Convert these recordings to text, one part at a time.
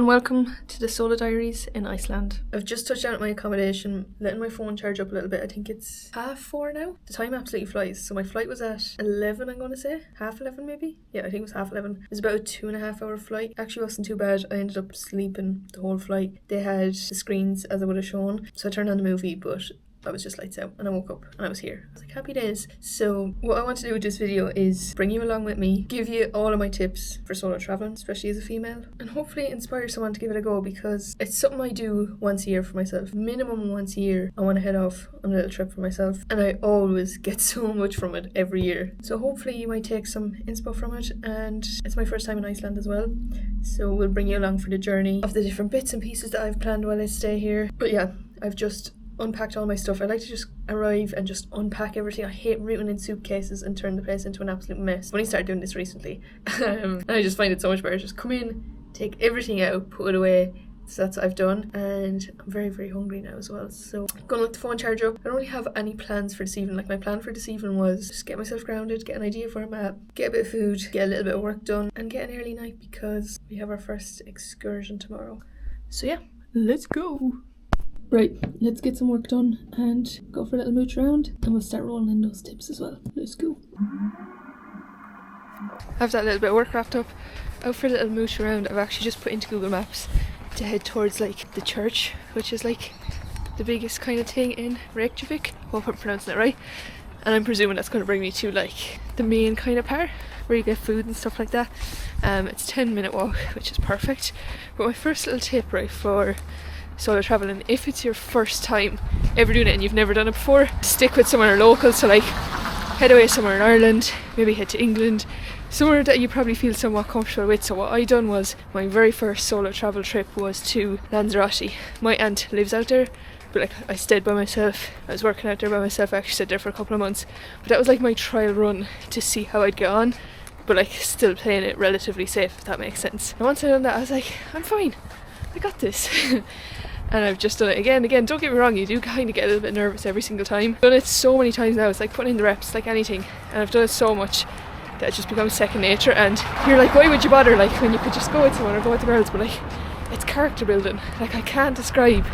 and welcome to the solo diaries in Iceland. I've just touched down at my accommodation, letting my phone charge up a little bit. I think it's 4:30 now. The time absolutely flies. So my flight was at 11, I'm going to say. 11:30 maybe? Yeah, I think it was 11:30. It was about a 2.5 hour flight. Actually wasn't too bad. I ended up sleeping the whole flight. They had the screens as I would have shown. So I turned on the movie, but I was just lights out and I woke up and I was here. I was like, happy days. So what I want to do with this video is bring you along with me, give you all of my tips for solo traveling, especially as a female, and hopefully inspire someone to give it a go, because it's something I do once a year for myself. Minimum once a year I want to head off on a little trip for myself, and I always get so much from it every year. So hopefully you might take some inspo from it, and it's my first time in Iceland as well. So we'll bring you along for the journey of the different bits and pieces that I've planned while I stay here. But yeah, I've just unpacked all my stuff. I like to just arrive and just unpack everything. I hate rooting in suitcases and turn the place into an absolute mess. I've only started doing this recently and I just find it so much better. Just come in, take everything out, put it away. So that's what I've done, and I'm very, very hungry now as well. So I'm gonna let the phone charge up. I don't really have any plans for this evening. Like, my plan for this evening was just get myself grounded, get an idea of where I'm at, get a bit of food, get a little bit of work done, and get an early night because we have our first excursion tomorrow. So yeah, let's go. Right, let's get some work done and go for a little mooch around, and we'll start rolling in those tips as well. Let's go. I have that little bit of work wrapped up. Out for a little mooch around. I've actually just put into Google Maps to head towards like the church, which is like the biggest kind of thing in Reykjavik. Hope I'm pronouncing it right. And I'm presuming that's going to bring me to like the main kind of part where you get food and stuff like that. It's a 10-minute walk, which is perfect. But my first little tip, right, for solo traveling, if it's your first time ever doing it and you've never done it before, stick with somewhere local. So like head away somewhere in Ireland, maybe head to England, somewhere that you probably feel somewhat comfortable with. So what I done was, my very first solo travel trip was to Lanzarote. My aunt lives out there, but like I stayed by myself. I was working out there by myself. I actually stayed there for a couple of months, but that was like my trial run to see how I'd get on, but like still playing it relatively safe, if that makes sense. And once I done that, I was like, I'm fine, I got this. And I've just done it again. Don't get me wrong, you do kind of get a little bit nervous every single time. I've done it so many times now, it's like putting in the reps like anything, and I've done it so much that it just becomes second nature. And you're like, why would you bother, like, when you could just go with someone or go with the girls? But like, it's character building. Like, I can't describe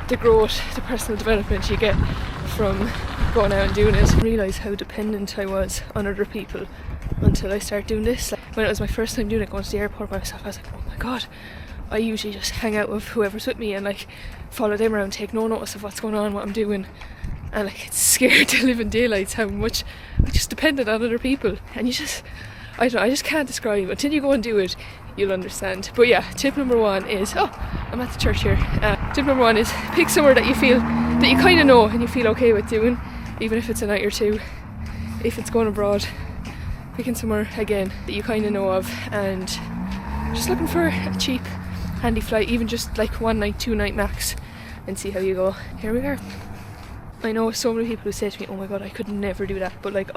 the growth, the personal development you get from going out and doing it. I realised how dependent I was on other people until I started doing this. Like, when it was my first time doing it, going to the airport by myself, I was like, oh my god, I usually just hang out with whoever's with me and like follow them around, take no notice of what's going on, what I'm doing, and like it's scared to live in daylights how much I'm just dependent on other people. And you just, I don't know, I just can't describe. Until you go and do it, you'll understand. But yeah, tip number one is, I'm at the church here. Tip number one is pick somewhere that you feel, that you kind of know and you feel okay with doing, even if it's a night or two. If it's going abroad, picking somewhere again that you kind of know of, and just looking for a cheap handy flight, even just like 1 night, 2 night max, and see how you go. Here we are. I know so many people who say to me, oh my god, I could never do that, but like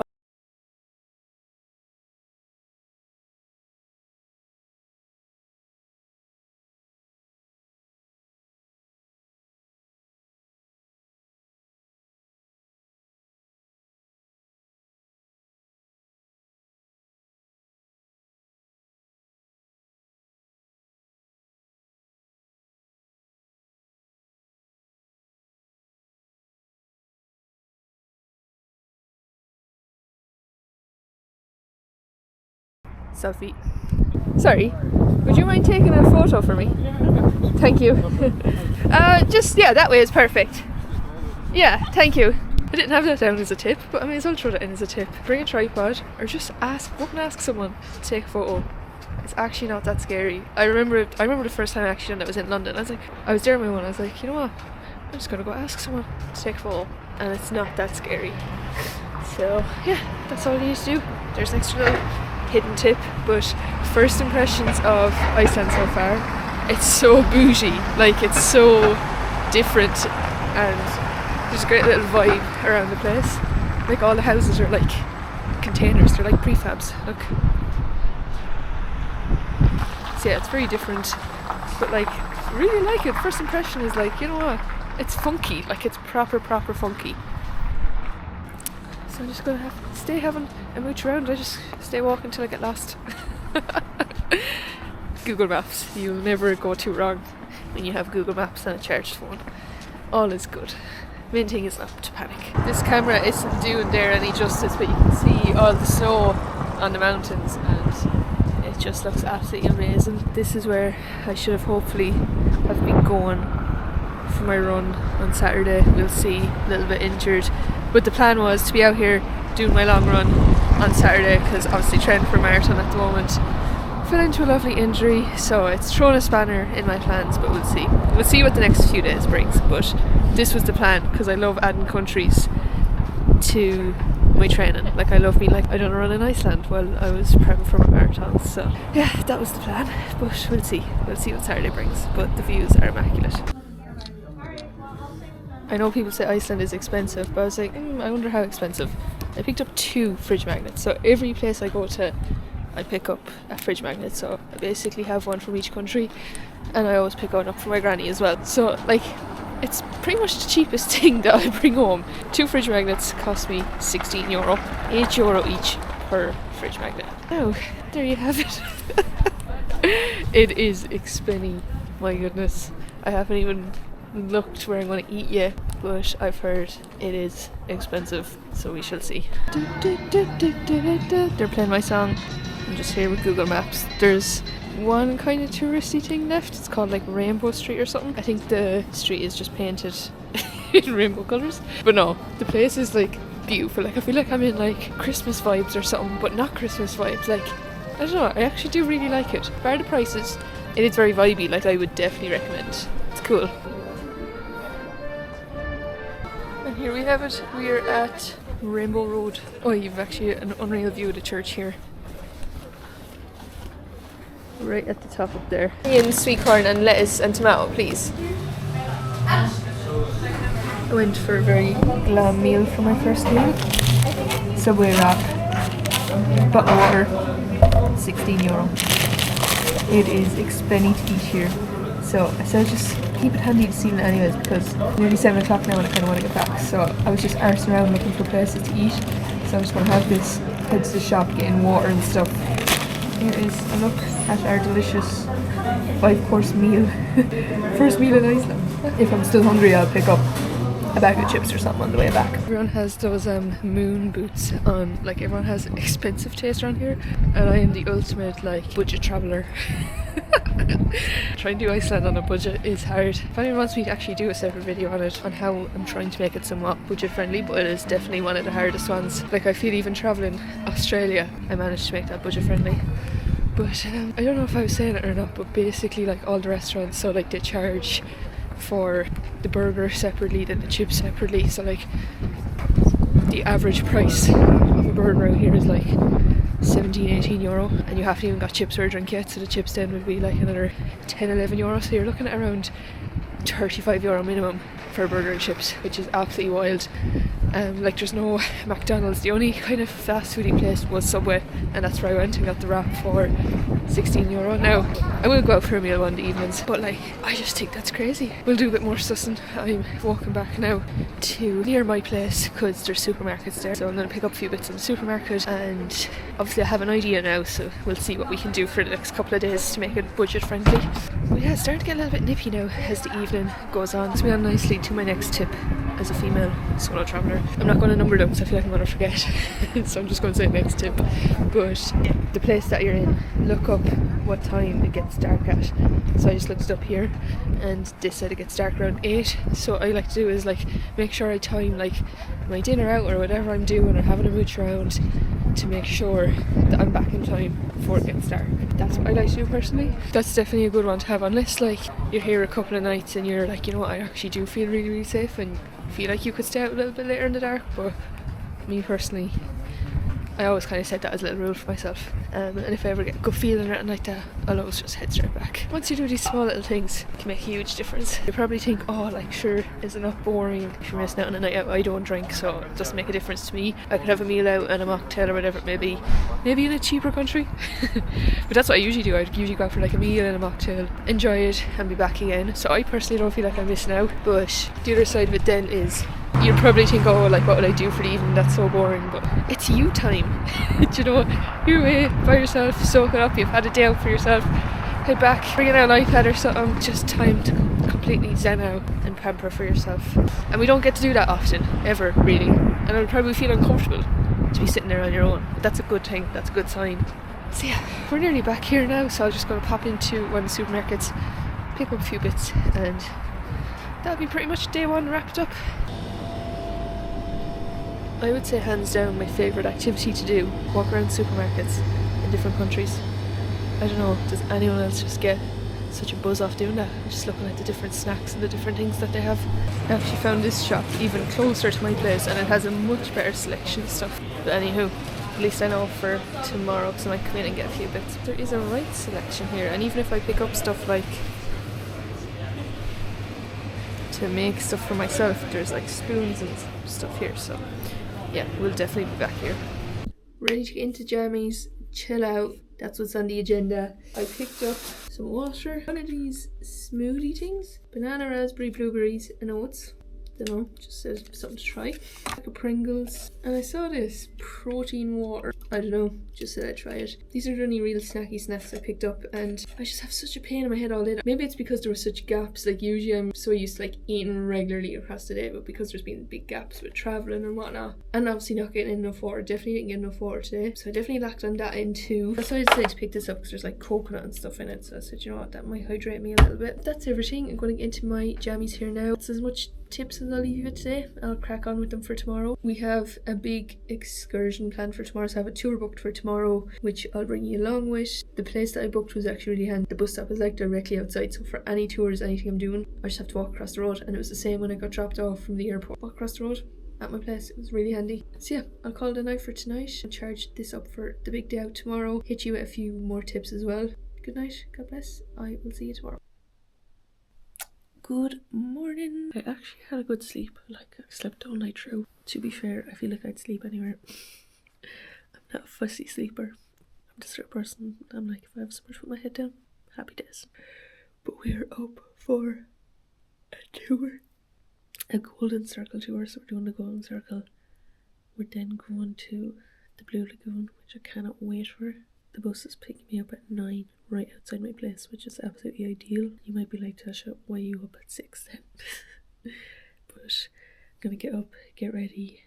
selfie. Sorry, would you mind taking a photo for me? Thank you. Just, yeah, that way is perfect. Yeah, thank you. I didn't have that down as a tip, but I may as well throw that in as a tip. Bring a tripod, or just go up and ask someone to take a photo. It's actually not that scary. I remember the first time I actually done it was in London. I was there on my own. I was like, you know what? I'm just gonna go ask someone to take a photo, and it's not that scary. So yeah, that's all you need to do. There's an extra little hidden tip, but first impressions of Iceland so far, it's so bougie, like it's so different, and there's a great little vibe around the place. Like, all the houses are like containers, they're like prefabs, look. So yeah, it's very different, but like, really like it. First impression is like, you know what, it's funky, like it's proper funky. So I'm just gonna stay having a mooch around. I just stay walking till I get lost. Google Maps. You'll never go too wrong when you have Google Maps on a charged phone. All is good. Main thing is not to panic. This camera isn't doing there any justice, but you can see all the snow on the mountains and it just looks absolutely amazing. This is where I should have hopefully have been going for my run on Saturday. We'll see, a little bit injured, but the plan was to be out here doing my long run on Saturday, because obviously training for a marathon at the moment. Fell into a lovely injury, so it's thrown a spanner in my plans, but we'll see. We'll see what the next few days brings, but this was the plan, because I love adding countries to my training. Like, I love being like, I done a run in Iceland while I was prepping for my marathons, so yeah, that was the plan, but we'll see what Saturday brings, but the views are immaculate. I know people say Iceland is expensive, but I was like, I wonder how expensive. I picked up 2 fridge magnets, so every place I go to I pick up a fridge magnet, so I basically have one from each country, and I always pick one up for my granny as well. So like, it's pretty much the cheapest thing that I bring home. 2 fridge magnets cost me €16, €8 each per fridge magnet. Oh, there you have it. It is expensive, my goodness. I haven't even looked where I'm going to eat yet, but I've heard it is expensive, so we shall see. They're playing my song. I'm just here with Google Maps. There's one kind of touristy thing left. It's called like Rainbow Street or something. I think the street is just painted in rainbow colours, but no, the place is like beautiful. Like, I feel like I'm in like Christmas vibes or something, but not Christmas vibes. Like, I don't know, I actually do really like it. Bar the prices, it is very vibey. Like, I would definitely recommend. It's cool. And here we have it. We are at Rainbow Road. Oh, you've actually an unreal view of the church here. Right at the top up there. Onion, sweet corn and lettuce and tomato, please. I went for a very glam meal for my first meal. Subway wrap, bottle of water, €16. It is expensive to eat here, so I said just keep it handy this evening anyways, because it's nearly 7 o'clock now and I kind of want to get back. So I was just arsing around looking for places to eat, so I'm just going to have this, head to the shop, getting water and stuff. Here is a look at our delicious 5-course meal. First meal in Iceland. If I'm still hungry, I'll pick up a bag of chips or something on the way back. Everyone has those moon boots on. Like, everyone has expensive taste around here, and I am the ultimate like budget traveller. Trying to do Iceland on a budget is hard. If anyone wants me to actually do a separate video on it, on how I'm trying to make it somewhat budget friendly, but it is definitely one of the hardest ones. Like, I feel even travelling Australia, I managed to make that budget friendly. But I don't know if I was saying it or not, but basically like all the restaurants, so like they charge for the burger separately, then the chips separately, so like the average price of a burger out here is like €17-18, and you haven't even got chips or a drink yet, so the chips then would be like another €10-11, so you're looking at around €35 minimum for a burger and chips, which is absolutely wild. Like, there's no McDonald's. The only kind of fast foodie place was Subway, and that's where I went and got the wrap for €16. Now, I will go out for a meal one of the evenings, but like, I just think that's crazy. We'll do a bit more sussing. I'm walking back now to near my place because there's supermarkets there, so I'm going to pick up a few bits in the supermarket, and obviously I have an idea now, so we'll see what we can do for the next couple of days to make it budget friendly. But yeah, it's starting to get a little bit nippy now as the evening goes on. It's moving on nicely to my next tip as a female solo traveller. I'm not going to number them because I feel like I'm going to forget, so I'm just going to say next tip. But the place that you're in, look up what time it gets dark at. So I just looked it up here, and they said it gets dark around 8. So what I like to do is like make sure I time like my dinner out or whatever I'm doing or having a mooch around to make sure that I'm back in time before it gets dark. That's what I like to do personally. That's definitely a good one to have, unless like you're here a couple of nights and you're like, you know what, I actually do feel really, really safe and feel like you could stay out a little bit later in the dark. But me personally, I always kind of set that as a little rule for myself, and if I ever get a good feeling or anything like that, I'll always just head straight back. Once you do these small little things, it can make a huge difference. You probably think, oh, like, sure, is it not boring if you're missing out on a night out? I don't drink, so it doesn't make a difference to me. I could have a meal out and a mocktail or whatever it may be, maybe in a cheaper country. But that's what I usually do. I'd usually go out for like a meal and a mocktail, enjoy it and be back again. So I personally don't feel like I'm missing out. But the other side of it then is, you'd probably think, oh, like, what would I do for the evening? That's so boring. But it's you time. Do you know, you're away by yourself, soak it up, you've had a day out for yourself, head back, bring out an iPad or something. Just time to completely zen out and pamper for yourself. And we don't get to do that often, ever really. And it would probably feel uncomfortable to be sitting there on your own. But that's a good thing, that's a good sign. So yeah, we're nearly back here now, so I'm just going to pop into one of the supermarkets, pick up a few bits, and that'll be pretty much day one wrapped up. I would say hands down my favourite activity to do, walk around supermarkets in different countries. I don't know, does anyone else just get such a buzz off doing that? Just looking at the different snacks and the different things that they have. I actually found this shop even closer to my place and it has a much better selection of stuff. But anywho, at least I know for tomorrow because I might come in and get a few bits. There is a right selection here, and even if I pick up stuff like to make stuff for myself, there's like spoons and stuff here, so yeah, we'll definitely be back here. Ready to get into jammies, chill out, that's what's on the agenda. I picked up some water, one of these smoothie things, banana, raspberry, blueberries and oats. Don't know, just says something to try. Pack of Pringles, and I saw this protein water. I don't know, just said I'd try it. These are the only real snacky snacks I picked up, and I just have such a pain in my head all day. Maybe it's because there were such gaps. Like usually I'm so used to like eating regularly across the day, but because there's been big gaps with travelling and whatnot, and obviously not getting enough water. Definitely didn't get enough water today, so I definitely lacked on that end too. That's why I decided to pick this up, because there's like coconut and stuff in it, so I said, you know what, that might hydrate me a little bit. That's everything. I'm going to get into my jammies here now. It's as much tips as I'll leave you today. I'll crack on with them for tomorrow. We have a big excursion planned for tomorrow, so I have a tour booked for tomorrow, which I'll bring you along with. The place that I booked was actually really handy. The bus stop is like directly outside, so for any tours, anything I'm doing, I just have to walk across the road, and it was the same when I got dropped off from the airport. Walk across the road at my place. It was really handy. So yeah, I'll call it a night for tonight and charge this up for the big day out tomorrow. Hit you with a few more tips as well. Good night, God bless. I will see you tomorrow. Good morning. I actually had a good sleep. Like, I slept all night through. To be fair, I feel like I'd sleep anywhere. I'm not a fussy sleeper. I'm just a person. I'm like, if I have somewhere to put my head down, happy days. But we're up for a tour. A Golden Circle tour. So we're doing the Golden Circle. We're then going to the Blue Lagoon, which I cannot wait for. The bus is picking me up at 9 right outside my place, which is absolutely ideal. You might be like, Tasha, why are you up at 6 then? But I'm gonna get up, get ready,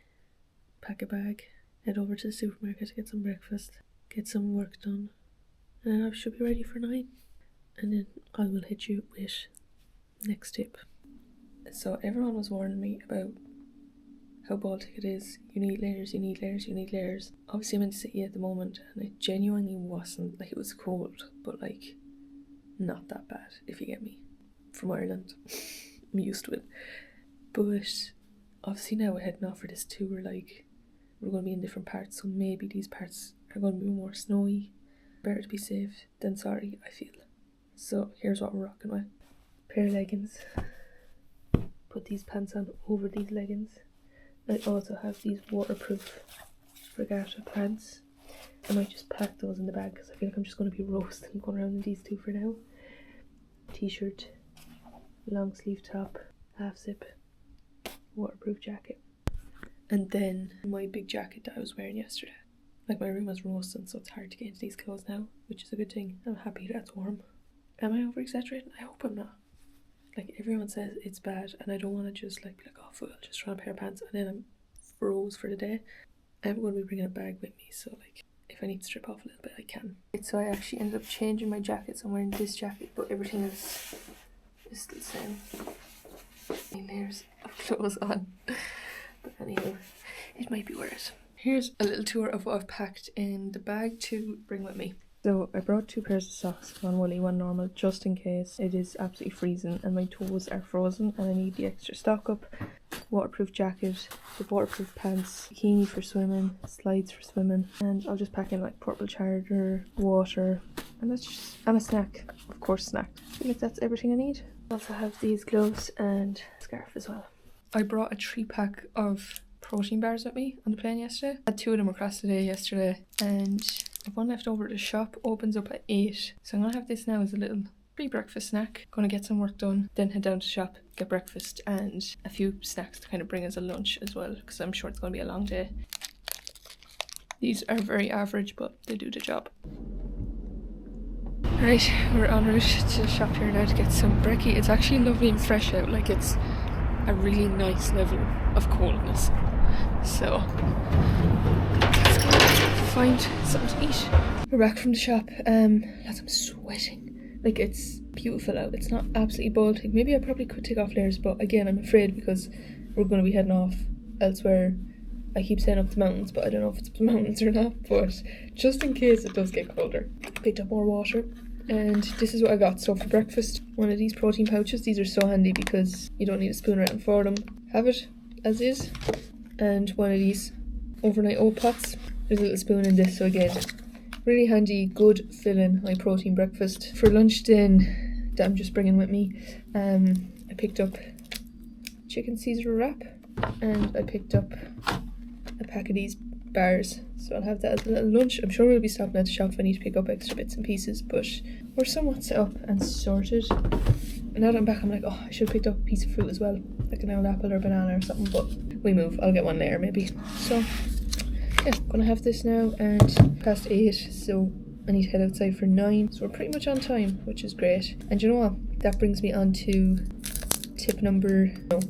pack a bag, head over to the supermarket to get some breakfast, get some work done, and I should be ready for 9. And then I will hit you with next tip. So everyone was warning me about how Baltic it is. You need layers, you need layers, you need layers. Obviously I'm in the city at the moment and it genuinely wasn't, like, it was cold, but like not that bad, if you get me. From Ireland. I'm used to it. But obviously now we're heading off for this tour, like we're going to be in different parts, so maybe these parts are going to be more snowy. Better to be safe than sorry, I feel. So here's what we're rocking with. Pair of leggings. Put these pants on over these leggings. I also have these waterproof regatta pants. I might just pack those in the bag because I feel like I'm just going to be roasting going around in these two for now. T-shirt, long sleeve top, half zip, waterproof jacket. And then my big jacket that I was wearing yesterday. Like, my room was roasting, so it's hard to get into these clothes now, which is a good thing. I'm happy that it's warm. Am I over exaggerating? I hope I'm not. Like, everyone says it's bad, and I don't want to just like be like, oh fuck, I'll just throw on a pair of pants and then I'm froze for the day. I'm going to be bringing a bag with me, so like if I need to strip off a little bit I can. So I actually ended up changing my jacket, so I'm wearing this jacket, but everything is still the same. Layers of clothes on. But anyhow, it might be worth it. Here's a little tour of what I've packed in the bag to bring with me. So I brought 2 pairs of socks, one woolly, one normal, just in case it is absolutely freezing and my toes are frozen and I need the extra stock up. Waterproof jacket, the waterproof pants, bikini for swimming, slides for swimming, and I'll just pack in like portable charger, water, and that's just, and a snack, of course snack. I feel like that's everything I need. I also have these gloves and scarf as well. I brought a 3-pack of protein bars with me on the plane yesterday. I had 2 of them across the day yesterday, and I've one left over at the shop. Opens up at 8, so I'm gonna have this now as a little pre-breakfast snack. Gonna get some work done, then head down to the shop, get breakfast and a few snacks to kind of bring as a lunch as well, because I'm sure it's gonna be a long day. These are very average, but they do the job. Right, we're en route to the shop here now to get some brekkie. It's actually lovely and fresh out, like it's a really nice level of coldness. So let's go find something to eat. We're back from the shop. Lads, I'm sweating. Like, it's beautiful out. It's not absolutely Baltic. Maybe I probably could take off layers, but again, I'm afraid because we're going to be heading off elsewhere. I keep saying up the mountains, but I don't know if it's up the mountains or not, but just in case it does get colder. Picked up more water, and this is what I got. So for breakfast, one of these protein pouches. These are so handy because you don't need a spoon around for them. Have it as is. And one of these overnight oat pots. There's a little spoon in this, so again, really handy, good filling, high protein breakfast. For lunch then, that I'm just bringing with me, I picked up chicken Caesar wrap, and I picked up a pack of these bars, so I'll have that as a little lunch. I'm sure we'll be stopping at the shop if I need to pick up extra bits and pieces, but we're somewhat set up and sorted. And now that I'm back, I'm like, oh, I should have picked up a piece of fruit as well, like an old apple or banana or something, but we move. I'll get one later maybe. So yeah, gonna have this now, and past 8, so I need to head outside for 9, so we're pretty much on time, which is great. And you know what, that brings me on to tip number, no,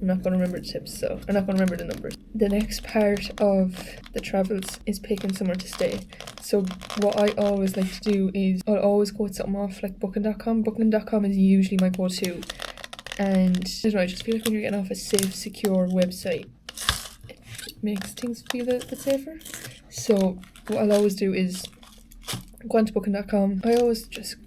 I'm not going to remember the tips, so I'm not going to remember the numbers. The next part of the travels is picking somewhere to stay. So what I always like to do is I'll always go with something off like booking.com. Booking.com is usually my go-to, and I don't know, I just feel like when you're getting off a safe, secure website, it makes things feel a bit safer. So what I'll always do is go onto booking.com. I always just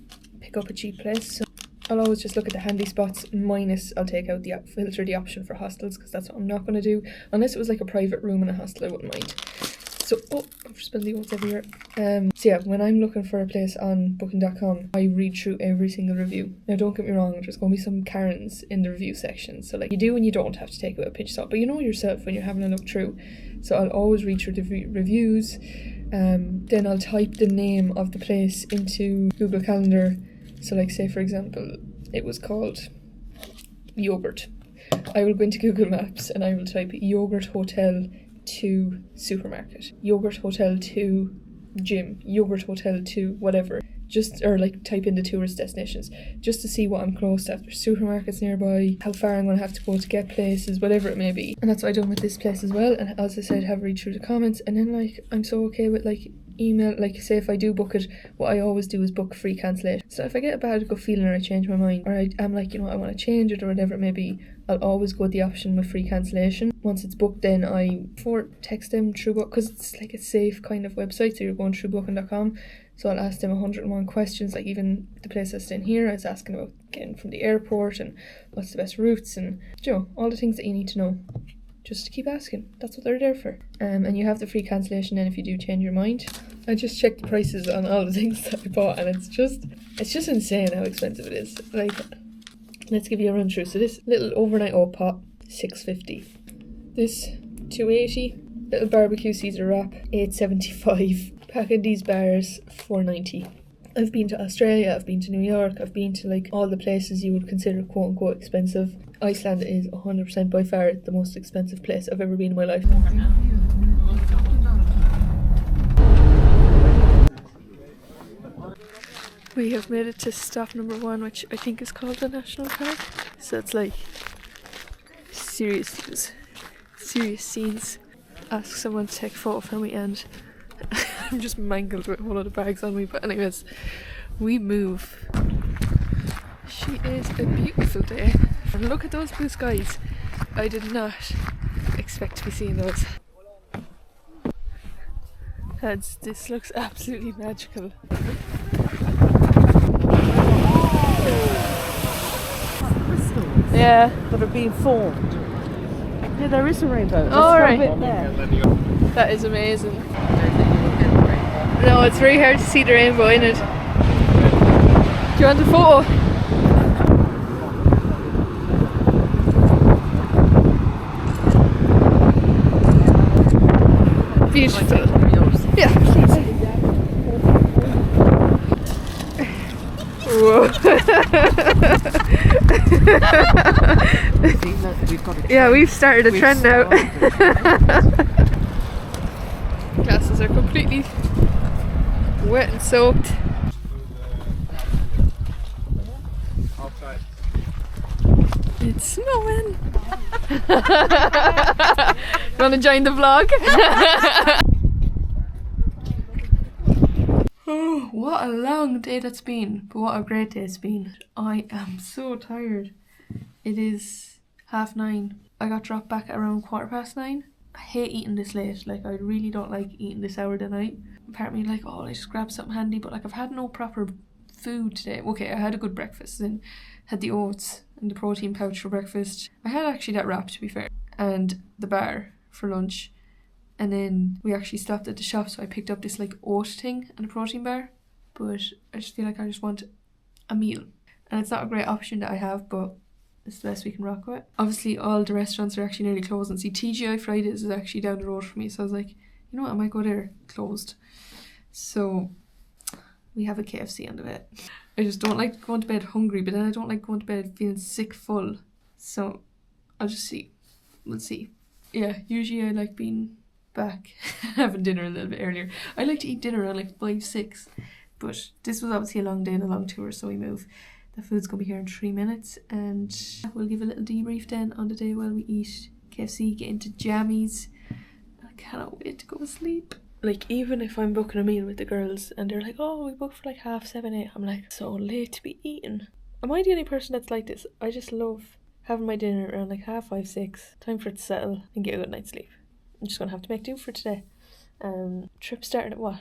pick up a cheap place, so I'll always just look at the handy spots, minus I'll take out filter the option for hostels, because that's what I'm not going to do. Unless it was like a private room in a hostel, I wouldn't mind. So, oh, I've spilled the oats everywhere. So yeah, when I'm looking for a place on booking.com, I read through every single review. Now don't get me wrong, there's going to be some Karens in the review section. So like, you do and you don't have to take it with a pinch of salt, but you know yourself when you're having a look through. So I'll always read through the reviews. Then I'll type the name of the place into Google Calendar. So like, say for example, it was called Yogurt. I will go into Google Maps and I will type Yogurt Hotel to Supermarket, Yogurt Hotel to Gym, Yogurt Hotel to whatever. Just, or like type in the tourist destinations, just to see what I'm close to. If there's supermarkets nearby, how far I'm going to have to go to get places, whatever it may be. And that's what I done with this place as well. And as I said, have read through the comments, and then like, I'm so okay with like email, like say if I do book it, what I always do is book free cancellation. So if I get a bad gut feeling or I change my mind, or I'm like, you know, I want to change it or whatever it may be, I'll always go with the option with free cancellation. Once it's booked, then I text them through book, because it's like a safe kind of website, so you're going through booking.com. So I'll ask them 101 questions, like even the place I stay in here, I was asking about getting from the airport and what's the best routes, and you know, all the things that you need to know. Just keep asking. That's what they're there for. And you have the free cancellation then if you do change your mind. I just checked the prices on all the things that I bought, and it's just insane how expensive it is. Like, let's give you a run through. So this little overnight oat pot, $6.50. This $2.80. Little barbecue Caesar wrap, $8.75. Pack of these bars, $4.90. I've been to Australia, I've been to New York, I've been to like all the places you would consider quote unquote expensive. Iceland is 100% by far the most expensive place I've ever been in my life. We have made it to stop number 1, which I think is called the National Park. So it's like serious scenes. Ask someone to take a photo for me, and I'm just mangled with a whole lot of bags on me, but anyways, we move. She is a beautiful day. And look at those blue skies. I did not expect to be seeing those. Lads, this looks absolutely magical. Yeah. That are being formed. Yeah, there is a rainbow. Oh, right. There. That is amazing. No, it's very hard to see the rainbow in it. Do you want a photo? Beautiful. Yeah. Whoa. Yeah, we've started a trend now. Glasses are completely wet and soaked. It's snowing. Wanna join the vlog? Oh, what a long day that's been, but what a great day it's been. I am so tired. It is 9:30. I got dropped back at around 9:15. I hate eating this late. Like, I really don't like eating this hour of the night. Part of me like, oh, I just grab something handy, but like I've had no proper food today. Okay, I had a good breakfast and had the oats and the protein pouch for breakfast. I had actually that wrap, to be fair, and the bar for lunch. And then we actually stopped at the shop, so I picked up this like oat thing and a protein bar. But I just feel like I just want a meal. And it's not a great option that I have, but it's the best we can rock with. Obviously, all the restaurants are actually nearly closed. And see, TGI Fridays is actually down the road from me. So I was like, you know what, I might go there. Closed. So we have a KFC on the bed. I just don't like going to bed hungry, but then I don't like going to bed feeling sick full. So I'll just see. We'll see. Yeah, usually I like being back having dinner a little bit earlier. I like to eat dinner around like 5-6, but this was obviously a long day and a long tour, so we move. The food's gonna be here in 3 minutes, and we'll give a little debrief then on the day while we eat KFC, get into jammies. I cannot wait to go to sleep. Like, even if I'm booking a meal with the girls and they're like, oh, we booked for like 7:30, 8, I'm like, so late to be eating. Am I the only person that's like this? I just love having my dinner around like 5:30, 6. Time for it to settle and get a good night's sleep. I'm just gonna have to make do for today. Trip started at what?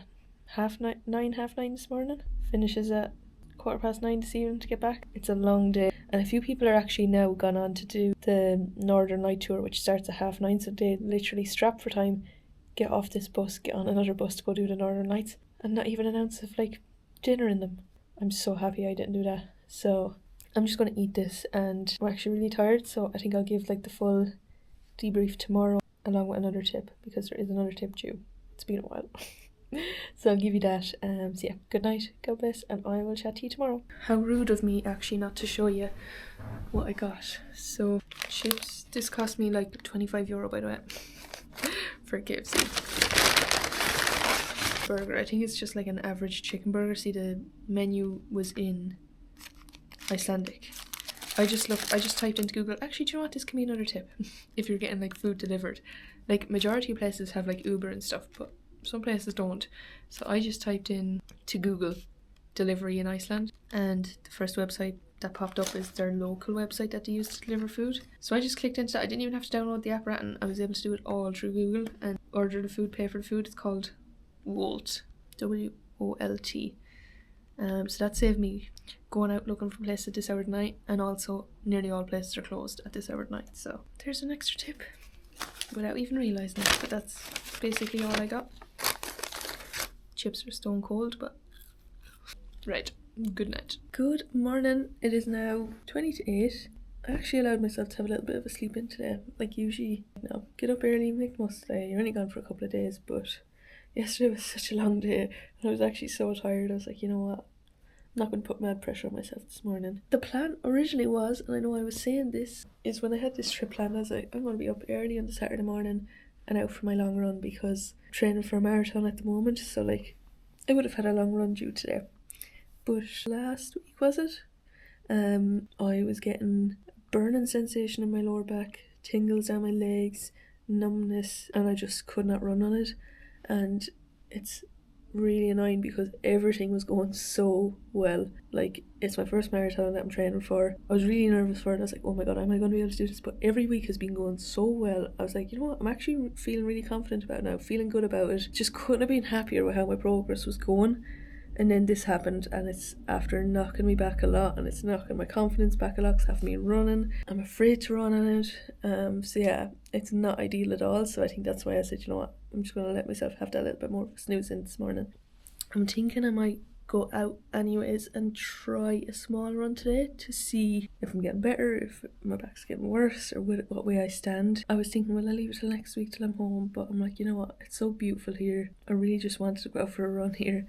9:30 this morning. Finishes at 9:15 this evening to get back. It's a long day, and a few people are actually now gone on to do the Northern Night Tour, which starts at 9:30. So they literally strap for time, get off this bus, get on another bus to go do the Northern Lights, and not even an ounce of like dinner in them. I'm so happy I didn't do that. So I'm just gonna eat this, and I'm actually really tired, so I think I'll give like the full debrief tomorrow along with another tip, because there is another tip due. It's been a while. So I'll give you that. So yeah, good night, God bless, and I will chat to you tomorrow. How rude of me actually not to show you what I got. So chips, this cost me like €25 by the way, for a KFC burger. I think it's just like an average chicken burger. See, the menu was in Icelandic. I just typed into Google, actually, do you know what, this can be another tip if you're getting like food delivered. Like, majority of places have like Uber and stuff, but some places don't. So I just typed in to Google delivery in Iceland, and the first website that popped up is their local website that they use to deliver food. So I just clicked into that. I didn't even have to download the app, and I was able to do it all through Google and order the food, pay for the food. It's called Wolt, W-O-L-T. So that saved me going out looking for places at this hour of the night, and also nearly all places are closed at this hour of the night. So there's an extra tip without even realising it, but that's basically all I got. Chips are stone cold, but right, good night. Good morning. It is now 20 to 8. I actually allowed myself to have a little bit of a sleep in today. Like, usually, get up early, make the most of the day. You're only gone for a couple of days, but yesterday was such a long day, and I was actually so tired. I was like, you know what, I'm not going to put mad pressure on myself this morning. The plan originally was, and I know I was saying this, is when I had this trip planned, I was like, I'm going to be up early on the Saturday morning and out for my long run, because I'm training for a marathon at the moment. So like, I would have had a long run due today. But last week, was it? I was getting a burning sensation in my lower back, tingles down my legs, numbness, and I just could not run on it. And it's really annoying because everything was going so well. Like, it's my first marathon that I'm training for. I was really nervous for it. I was like, oh my god, am I going to be able to do this? But every week has been going so well. I was like, you know what, I'm actually feeling really confident about it now, feeling good about it. Just couldn't have been happier with how my progress was going. And then this happened, and it's after knocking me back a lot, and it's knocking my confidence back a lot because I haven't been running. I'm afraid to run on it. So yeah, it's not ideal at all. So I think that's why I said, you know what, I'm just going to let myself have that little bit more of a snooze in this morning. I'm thinking I might go out anyways and try a small run today to see if I'm getting better, if my back's getting worse, or what way I stand. I was thinking, will I leave it till next week till I'm home? But I'm like, you know what, it's so beautiful here. I really just wanted to go out for a run here.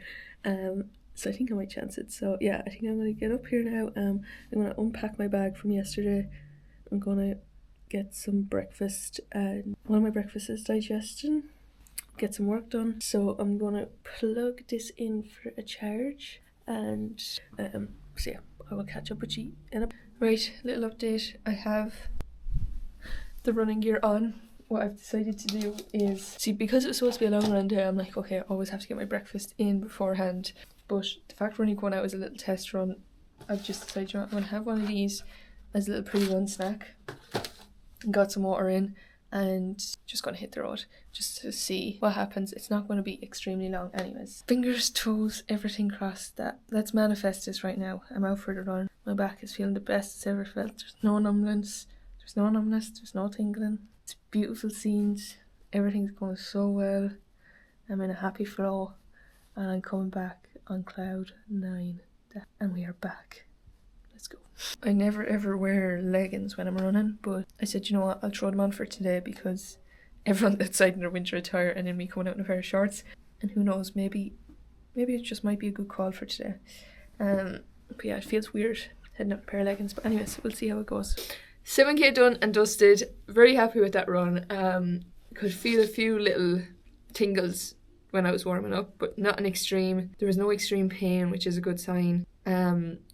So I think I might chance it. So yeah, I think I'm going to get up here now. I'm going to unpack my bag from yesterday. I'm going to get some breakfast, and one of my breakfasts is digestion. Get some work done. So I'm going to plug this in for a charge, and so yeah, I will catch up with you in a Right, little update. I have the running gear on. What I've decided to do is, see, because it was supposed to be a long run day, I'm like, okay, I always have to get my breakfast in beforehand. But the fact we're only going out as a little test run, I've just decided, you know what, I'm going to have one of these as a little pre-run snack. Got some water in and just going to hit the road just to see what happens. It's not going to be extremely long anyways. Fingers, toes, everything crossed that. Let's manifest this right now. I'm out for the run. My back is feeling the best it's ever felt. There's no numbness. There's no tingling. It's beautiful scenes. Everything's going so well. I'm in a happy flow and I'm coming back on cloud 9 and we are back. Let's go. I never ever wear leggings when I'm running, but I said, you know what, I'll throw them on for today because everyone's outside in their winter attire and then me coming out in a pair of shorts, and who knows, maybe it just might be a good call for today. But yeah, it feels weird heading up in a pair of leggings, but anyways, we'll see how it goes. 7k done and dusted. Very happy with that run. Could feel a few little tingles when I was warming up, but not an extreme. There was no extreme pain, which is a good sign.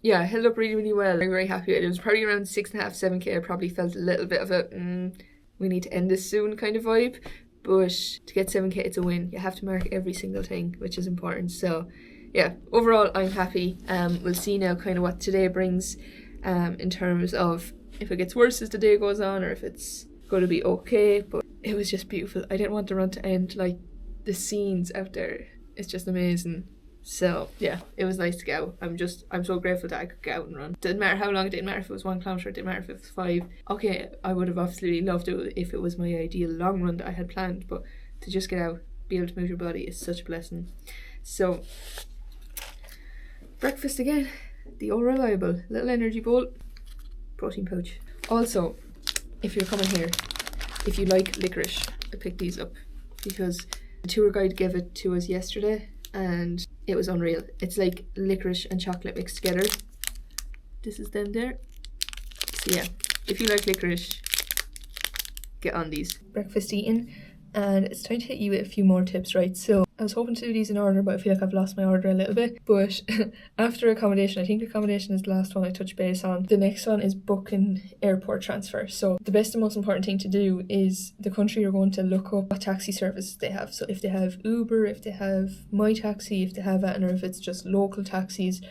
Yeah, held up really, really well. I'm very happy with it. It was probably around 6.5, 7k. I probably felt a little bit of a we need to end this soon kind of vibe, but to get 7k, it's a win. You have to mark every single thing, which is important. So yeah, overall I'm happy. We'll see now kind of what today brings, in terms of if it gets worse as the day goes on or if it's going to be okay. But it was just beautiful. I didn't want the run to end. Like, the scenes out there, it's just amazing. So yeah, it was nice to go. I'm so grateful that I could get out and run. Didn't matter how long, it didn't matter if it was 1 kilometre, it didn't matter if it was 5. Okay, I would have absolutely loved it if it was my ideal long run that I had planned, but to just get out, be able to move your body is such a blessing. So breakfast again, the all reliable little energy bowl, protein pouch. Also, if you're coming here, if you like licorice, I picked these up because the tour guide gave it to us yesterday and it was unreal. It's like licorice and chocolate mixed together. This is them there. So yeah, if you like licorice, get on these. Breakfast eaten, and it's time to hit you with a few more tips, right? So I was hoping to do these in order, but I feel like I've lost my order a little bit. But after accommodation, I think accommodation is the last one I touch base on. The next one is booking airport transfer. So the best and most important thing to do is the country you're going to look up what taxi services they have. So if they have Uber, if they have My Taxi, if they have that, or if it's just local taxis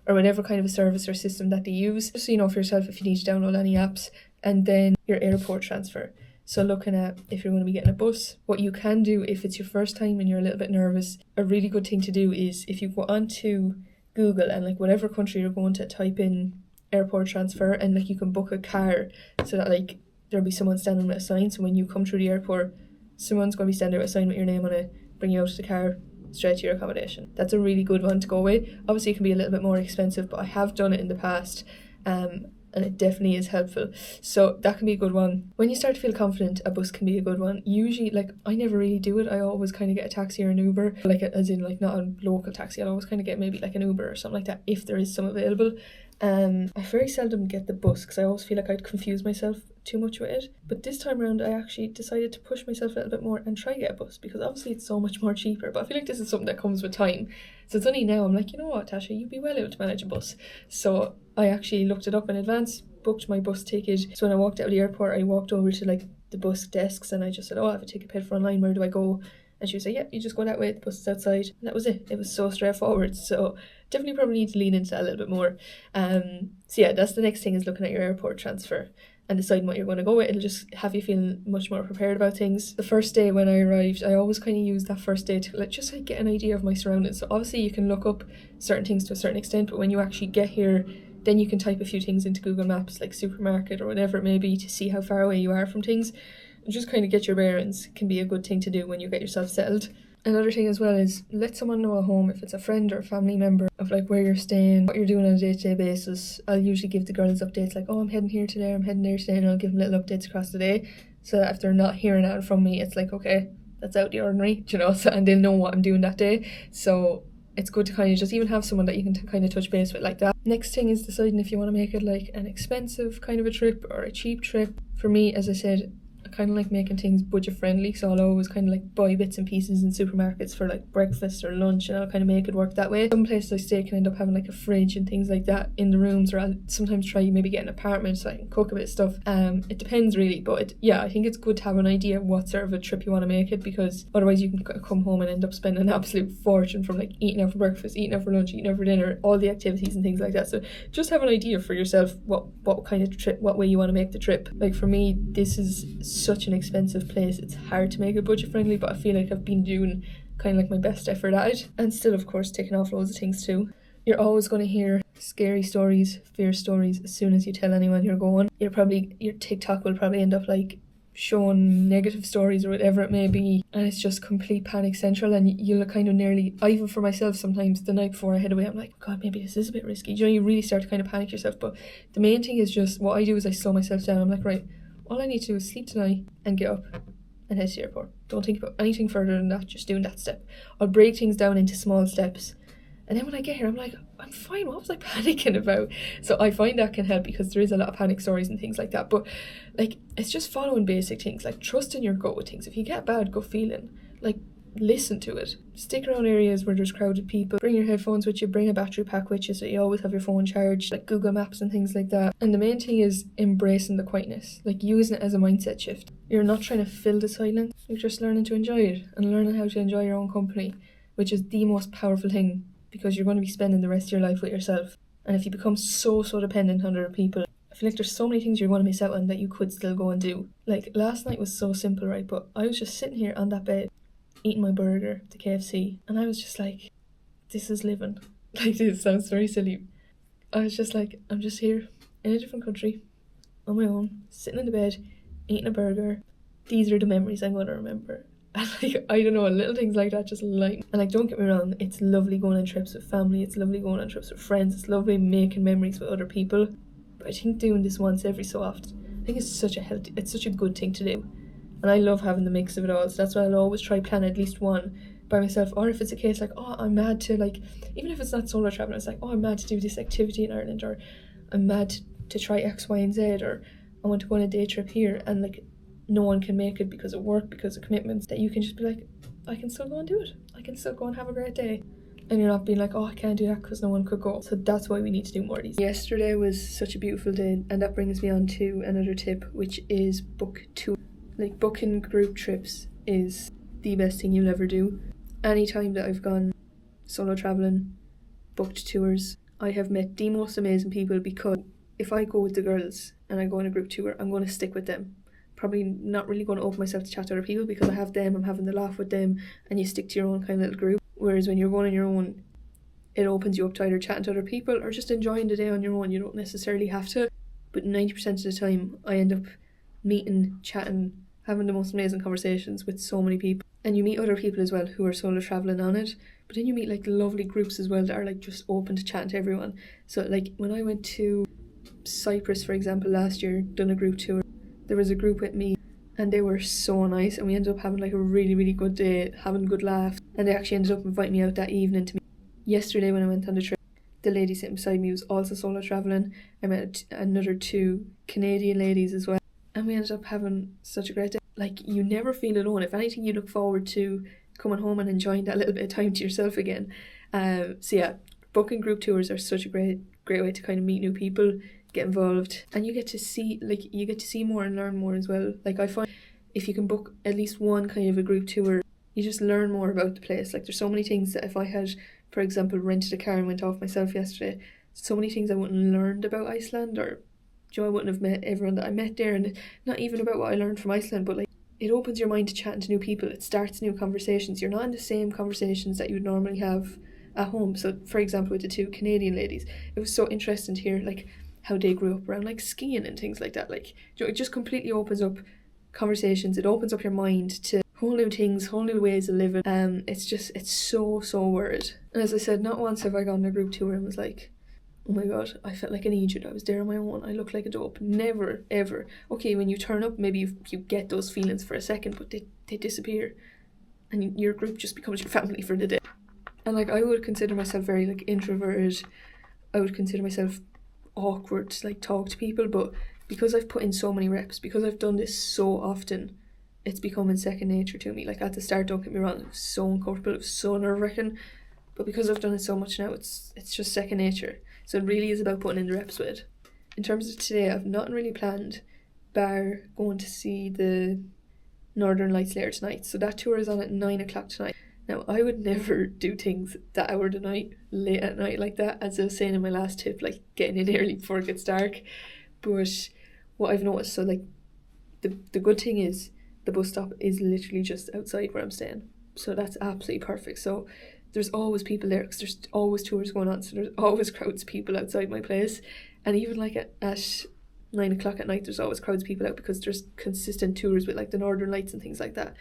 or whatever kind of a service or system that they use. Just so you know for yourself if you need to download any apps. And then your airport transfer. So looking at if you're going to be getting a bus, what you can do if it's your first time and you're a little bit nervous, a really good thing to do is if you go onto Google and like whatever country you're going to, type in airport transfer, and like you can book a car so that like there'll be someone standing with a sign, so when you come through the airport, someone's going to be standing with a sign with your name on it, bring you out to the car, straight to your accommodation. That's a really good one to go with. Obviously it can be a little bit more expensive, but I have done it in the past, and it definitely is helpful. So that can be a good one. When you start to feel confident, a bus can be a good one. Usually, like, I never really do it. I always kind of get a taxi or an Uber, like as in like not a local taxi. I'll always kind of get maybe like an Uber or something like that if there is some available. I very seldom get the bus because I always feel like I'd confuse myself too much with it. But this time around I actually decided to push myself a little bit more and try get a bus, because obviously it's so much more cheaper, but I feel like this is something that comes with time. So it's only now I'm like, you know what, Tasha, you'd be well able to manage a bus. So I actually looked it up in advance, booked my bus ticket. So when I walked out of the airport, I walked over to like the bus desks and I just said, oh, I have a ticket paid for online, where do I go? And she was like, yeah, you just go that way, the bus is outside. And that was it. It was so straightforward. So definitely probably need to lean into that a little bit more. So yeah, that's the next thing, is looking at your airport transfer and deciding what you're going to go with. It'll just have you feeling much more prepared about things. The first day when I arrived, I always kind of use that first day to just get an idea of my surroundings. So obviously you can look up certain things to a certain extent, but when you actually get here, then you can type a few things into Google Maps, like supermarket or whatever it may be, to see how far away you are from things. And just kind of get your bearings can be a good thing to do when you get yourself settled. Another thing as well is let someone know at home, if it's a friend or a family member, of like where you're staying, what you're doing on a day-to-day basis. I'll usually give the girls updates like, oh, I'm heading here today, I'm heading there today, and I'll give them little updates across the day, so that if they're not hearing that from me, it's like, okay, that's out the ordinary, you know, so, and they'll know what I'm doing that day. So it's good to kind of just even have someone that you can kind of touch base with like that. Next thing is deciding if you want to make it like an expensive kind of a trip or a cheap trip. For me, as I said, kind of like making things budget friendly, so I'll always kind of like buy bits and pieces in supermarkets for like breakfast or lunch, and I'll kind of make it work that way. Some places I stay can end up having like a fridge and things like that in the rooms, or I'll sometimes try maybe get an apartment so I can cook a bit of stuff. It depends really, but I think it's good to have an idea of what sort of a trip you want to make it, because otherwise you can come home and end up spending an absolute fortune from like eating out for breakfast, eating out for lunch, eating out for dinner, all the activities and things like that. So just have an idea for yourself what kind of trip, what way you want to make the trip. Like for me, this is such an expensive place, it's hard to make it budget friendly, but I feel like I've been doing kind of like my best effort at it, and still of course taking off loads of things too. You're always going to hear scary stories, fear stories as soon as you tell anyone you're going. Your TikTok will probably end up like showing negative stories or whatever it may be, and it's just complete panic central, and you'll kind of nearly, even for myself sometimes, the night before I head away I'm like, God, maybe this is a bit risky. You really start to kind of panic yourself. But the main thing is just, what I do is I slow myself down. I'm like, right, all I need to do is sleep tonight and get up and head to the airport. Don't think about anything further than that, just doing that step. I'll break things down into small steps, and then when I get here I'm like, I'm fine, what was I panicking about? So I find that can help, because there is a lot of panic stories and things like that. But like, it's just following basic things, like trusting your gut with things. If you get a bad gut feeling, like, listen to it. Stick around areas where there's crowded people. Bring your headphones with you, bring a battery pack with you so you always have your phone charged, like Google Maps and things like that. And the main thing is embracing the quietness, like using it as a mindset shift. You're not trying to fill the silence, you're just learning to enjoy it and learning how to enjoy your own company, which is the most powerful thing, because you're going to be spending the rest of your life with yourself. And if you become so dependent on other people, I feel like there's so many things you're going to miss out on that you could still go and do. Like last night was so simple, right? But I was just sitting here on that bed eating my burger, the KFC, and I was just like, this is living. Like, this sounds very silly. I was just like, I'm just here in a different country on my own, sitting in the bed eating a burger. These are the memories I'm going to remember. And like, I don't know, little things like that just light me. And like, don't get me wrong, it's lovely going on trips with family, it's lovely going on trips with friends, it's lovely making memories with other people. But I think doing this once every so often, I think it's such a good thing to do. And I love having the mix of it all, so that's why I'll always try plan at least one by myself. Or if it's a case like, oh, I'm mad to, like, even if it's not solo traveling, it's like, oh, I'm mad to do this activity in Ireland, or I'm mad to try X, Y and Z, or I want to go on a day trip here, and like, no one can make it because of work, because of commitments, that you can just be like, I can still go and do it. I can still go and have a great day. And you're not being like, oh, I can't do that because no one could go. So that's why we need to do more of these. Yesterday was such a beautiful day, and that brings me on to another tip, which is book tour. Like, booking group trips is the best thing you'll ever do. Anytime that I've gone solo traveling, booked tours, I have met the most amazing people, because if I go with the girls and I go on a group tour, I'm going to stick with them. Probably not really going to open myself to chat to other people, because I have them, I'm having the laugh with them, and you stick to your own kind of little group. Whereas when you're going on your own, it opens you up to either chatting to other people or just enjoying the day on your own. You don't necessarily have to, but 90% of the time I end up meeting, chatting, having the most amazing conversations with so many people. And you meet other people as well who are solo traveling on it, but then you meet like lovely groups as well that are like just open to chatting to everyone. So like, when I went to Cyprus, for example, last year, done a group tour, there was a group with me and they were so nice, and we ended up having like a really good day, having good laughs, and they actually ended up inviting me out that evening to meet. Yesterday when I went on the trip, the lady sitting beside me was also solo traveling. I met another 2 Canadian ladies as well, and we ended up having such a great day. Like, you never feel alone. If anything, you look forward to coming home and enjoying that little bit of time to yourself again. So yeah, booking group tours are such a great way to kind of meet new people, get involved, and you get to see more and learn more as well. Like, I find if you can book at least one kind of a group tour, you just learn more about the place. Like, there's so many things that if I had, for example, rented a car and went off myself yesterday, so many things I wouldn't have learned about Iceland, or I wouldn't have met everyone that I met there. And not even about what I learned from Iceland, but like, it opens your mind to chatting to new people. It starts new conversations. You're not in the same conversations that you would normally have at home. So for example, with the 2 Canadian ladies, it was so interesting to hear like how they grew up around like skiing and things like that. Like, it just completely opens up conversations. It opens up your mind to whole new things, whole new ways of living. It's so worth it. And as I said, not once have I gone on a group tour and was like, oh my god, I felt like an idiot, I was there on my own, I looked like a dope. Never, ever. Okay, when you turn up, maybe you get those feelings for a second, but they disappear, and your group just becomes your family for the day. And like, I would consider myself very like introverted. I would consider myself awkward to like talk to people, but because I've put in so many reps, because I've done this so often, it's becoming second nature to me. Like at the start, don't get me wrong, it was so uncomfortable, it was so nerve-wracking, but because I've done it so much now, it's just second nature. So it really is about putting in the reps with it. In terms of today, I've nothing really planned, bar going to see the Northern Lights later tonight. So that tour is on at 9 o'clock tonight. Now, I would never do things that hour of the night, late at night like that, as I was saying in my last tip, like getting in early before it gets dark. But what I've noticed, so like the good thing is the bus stop is literally just outside where I'm staying. So that's absolutely perfect. So there's always people there because there's always tours going on. So there's always crowds of people outside my place. And even like at 9 o'clock at night, there's always crowds of people out because there's consistent tours with like the Northern Lights and things like that.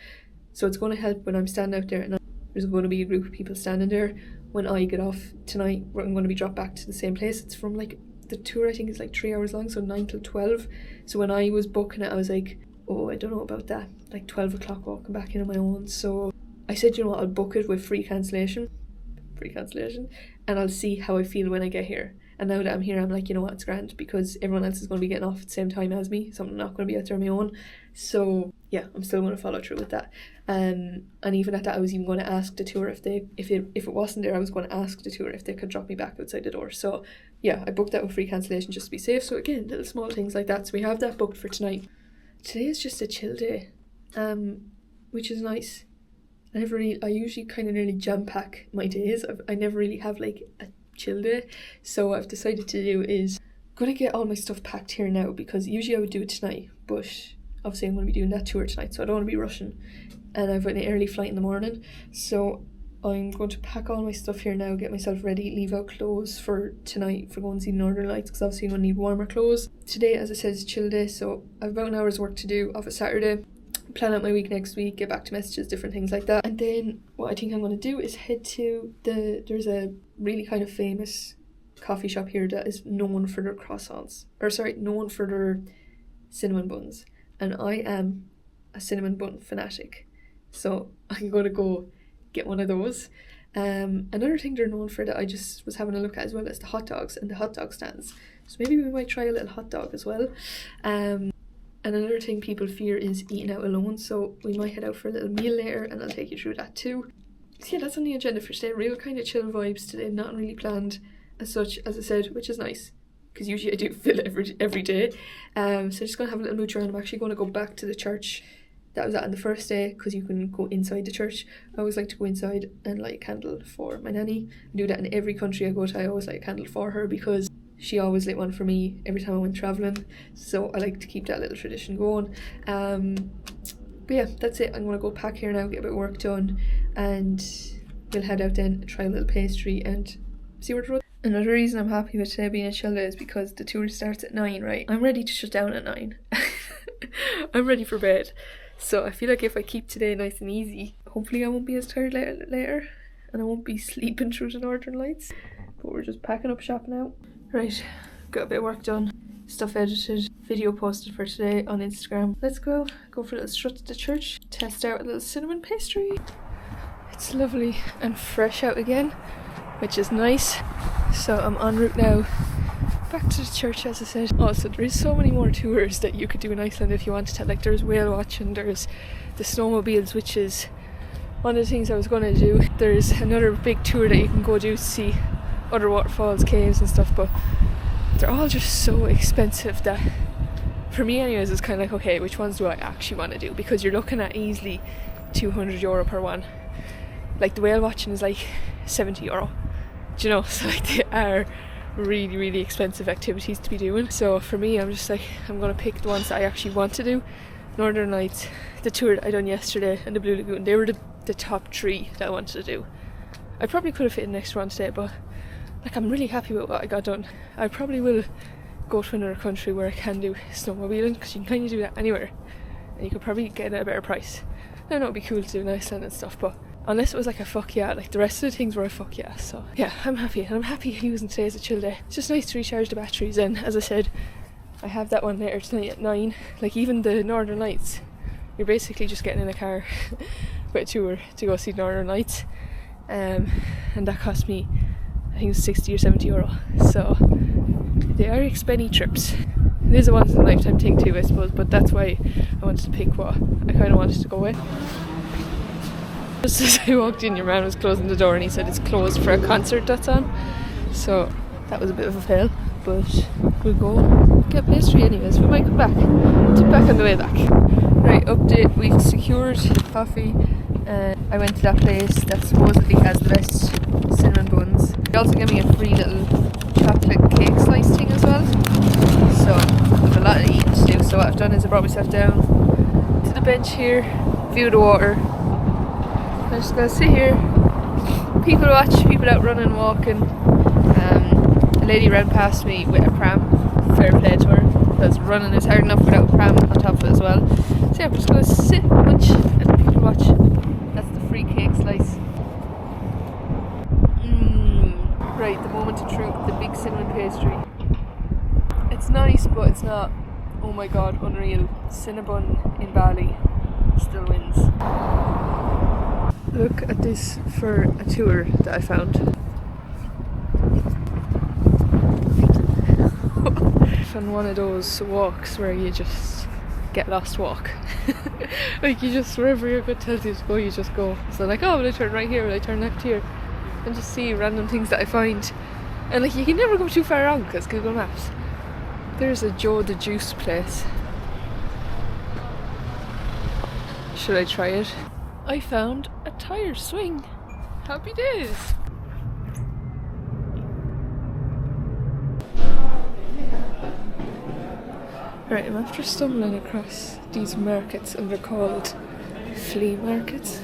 So it's going to help when I'm standing out there, and there's going to be a group of people standing there when I get off tonight. I'm going to be dropped back to the same place. It's from like, the tour I think is like 3 hours long, so 9 till 12. So when I was booking it, I was like, oh, I don't know about that, like 12 o'clock walking back in on my own. So I said, you know what, I'll book it with free cancellation, and I'll see how I feel when I get here. And now that I'm here, I'm like, you know what, it's grand, because everyone else is going to be getting off at the same time as me, so I'm not going to be out there on my own. So yeah, I'm still going to follow through with that. And even at that, I was even going to ask the tour if it wasn't there, I was going to ask the tour if they could drop me back outside the door. So yeah, I booked that with free cancellation just to be safe. So again, little small things like that. So we have that booked for tonight. Today is just a chill day, which is nice. I usually kind of nearly jam pack my days. I never really have like a chill day. So what I've decided to do is I'm going to get all my stuff packed here now, because usually I would do it tonight, but obviously I'm going to be doing that tour tonight, so I don't want to be rushing, and I've an early flight in the morning. So I'm going to pack all my stuff here now, get myself ready, leave out clothes for tonight for going to see Northern Lights, because obviously I'm going to need warmer clothes. Today, as I said, is a chill day, so I have about an hour's work to do off a Saturday, plan out my week next week, get back to messages, different things like that. And then what I think I'm going to do is head to there's a really kind of famous coffee shop here that is known for their croissants, known for their cinnamon buns, and I am a cinnamon bun fanatic, so I'm going to go get one of those. Another thing they're known for that I just was having a look at as well is the hot dogs and the hot dog stands, so maybe we might try a little hot dog as well. And another thing people fear is eating out alone, so we might head out for a little meal later, and I'll take you through that too. So yeah, that's on the agenda for today. Real kind of chill vibes today, not really planned as such, as I said, which is nice, because usually I do fill it every day. So just going to have a little mooch around. I'm actually going to go back to the church that I was at on the first day, because you can go inside the church. I always like to go inside and light a candle for my nanny. I do that in every country I go to. I always light a candle for her, because she always lit one for me every time I went travelling, so I like to keep that little tradition going. But yeah, that's it. I'm going to go pack here now, get a bit of work done, and we'll head out then, try a little pastry and see where the road. Another reason I'm happy with today being a chill day is because the tour starts at 9, right? I'm ready to shut down at 9. I'm ready for bed. So I feel like if I keep today nice and easy, hopefully I won't be as tired later, and I won't be sleeping through the Northern Lights. But we're just packing up shop now. Right, got a bit of work done, stuff edited, video posted for today on Instagram. Let's go for a little strut to the church, test out a little cinnamon pastry. It's lovely and fresh out again, which is nice. So I'm en route now back to the church, as I said. Also, there is so many more tours that you could do in Iceland if you wanted to. Like, there's whale watching, there's the snowmobiles, which is one of the things I was going to do. There's another big tour that you can go do to see other waterfalls, caves and stuff, but they're all just so expensive that, for me anyways, it's kind of like, okay, which ones do I actually want to do? Because you're looking at easily €200 per one. Like the whale watching is like €70. Do you know? So like they are really, really expensive activities to be doing. So for me, I'm just like, I'm going to pick the ones that I actually want to do. Northern Lights, the tour that I done yesterday, and the Blue Lagoon, they were the top 3 that I wanted to do. I probably could have fit an extra one today, but like, I'm really happy with what I got done. I probably will go to another country where I can do snowmobiling, because you can kind of do that anywhere, and you could probably get it at a better price. I know it'd be cool to do in Iceland and stuff, but unless it was like a fuck yeah, like the rest of the things were a fuck yeah. So yeah, I'm happy, and I'm happy using today as a chill day. It's just nice to recharge the batteries, and as I said, I have that one later tonight at 9. Like, even the Northern Lights, you're basically just getting in a car with a tour to go see Northern Lights, and that cost me, I think it was €60 or €70. So they are expensive trips. It is a once in a lifetime thing too, I suppose, but that's why I wanted to pick what I kind of wanted to go with. Just as I walked in, your man was closing the door and he said it's closed for a concert that's on. So that was a bit of a fail, but we'll go get pastry anyways. We might come back. Tip back on the way back. Right, update. We've secured coffee. I went to that place that supposedly has the best cinnamon buns. They also gave me a free little chocolate cake slice thing as well. So I've a lot of eating to do. So what I've done is I brought myself down to the bench here, view the water. I'm just gonna sit here, people watch, people out running, walking. A lady ran past me with a pram, fair play to her, because running is hard enough without a pram on top of it as well. So yeah, I'm just gonna sit, munch, and people watch. That's the free cake slice. Right, the moment of truth, the big cinnamon pastry. It's nice, but it's not, oh my god, unreal. Cinnabon in Bali still wins. Look at this for a tour that I found. On one of those walks where you just get lost walk. Like you just, wherever your gut tells you to go, you just go. So like, oh, will I turn right here, will I turn left here? And just see random things that I find. And like you can never go too far wrong because Google Maps. There's a Joe the Juice place. Should I try it? I found a tire swing. Happy days. Right, I'm after stumbling across these markets and they're called flea markets.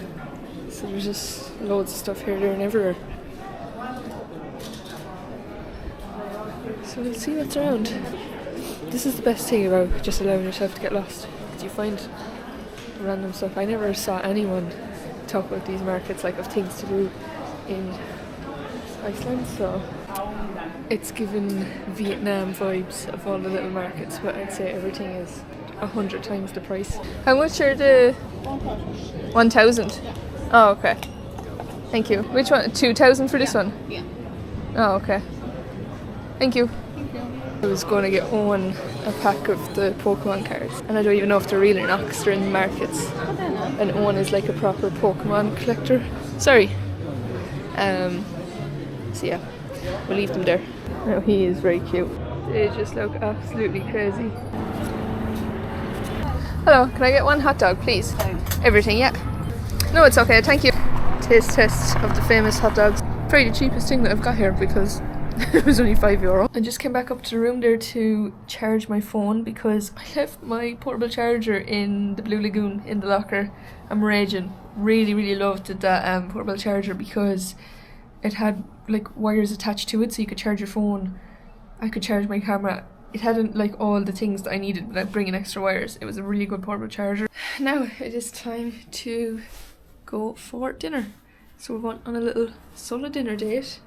So there's just loads of stuff here, there and everywhere. So we'll see what's around. This is the best thing about just allowing yourself to get lost. Because you find random stuff. I never saw anyone talk about these markets like of things to do in Iceland, so it's given Vietnam vibes of all the little markets, but I'd say everything is 100 times the price. How much are the 1,000? Oh, okay. Thank you. Which one? 2,000 for this one? Yeah. Oh, okay. Thank you. I was going to get Owen a pack of the Pokemon cards, and I don't even know if they're real or not because they're in the markets. And Owen is like a proper Pokemon collector. Sorry. So yeah, we'll leave them there. No, he is very cute. They just look absolutely crazy. Hello, can I get one hot dog, please? Everything, yeah. No, it's okay, thank you. Taste test of the famous hot dogs. Probably the cheapest thing that I've got here because it was only €5. I just came back up to the room there to charge my phone because I left my portable charger in the Blue Lagoon in the locker. I'm raging. Really loved that portable charger because it had like wires attached to it so you could charge your phone. I could charge my camera. It hadn't like all the things that I needed without bringing extra wires. It was a really good portable charger. Now it is time to go for dinner. So we're going on a little solo dinner date,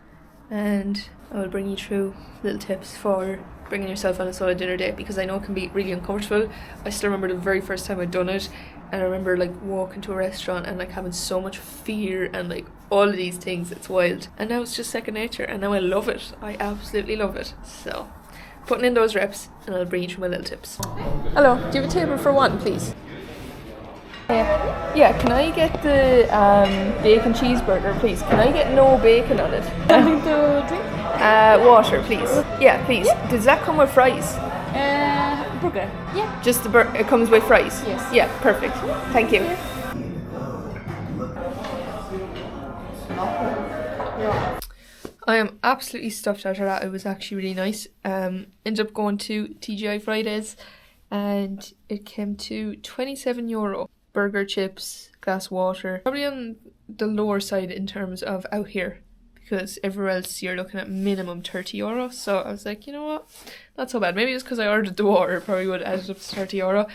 and I will bring you through little tips for bringing yourself on a solo dinner date because I know it can be really uncomfortable. I still remember the very first time I'd done it, and I remember like walking to a restaurant and like having so much fear and like all of these things. It's wild, and now it's just second nature, and now I love it. I absolutely love it. So putting in those reps, and I'll bring you through my little tips. Hello, do you have a table for one, please? Yeah, can I get the bacon cheeseburger, please? Can I get no bacon on it? Something to drink? Water, please. Yeah, please. Yeah. Does that come with fries? Burger. Yeah. Just the it comes with fries? Yes. Yeah, perfect. Thank you. I am absolutely stuffed after that. It was actually really nice. Ended up going to TGI Fridays and it came to €27. Burger, chips, glass water. Probably on the lower side in terms of out here because everywhere else you're looking at minimum €30. So I was like, you know what? Not so bad. Maybe it's because I ordered the water. It probably would have added up to €30.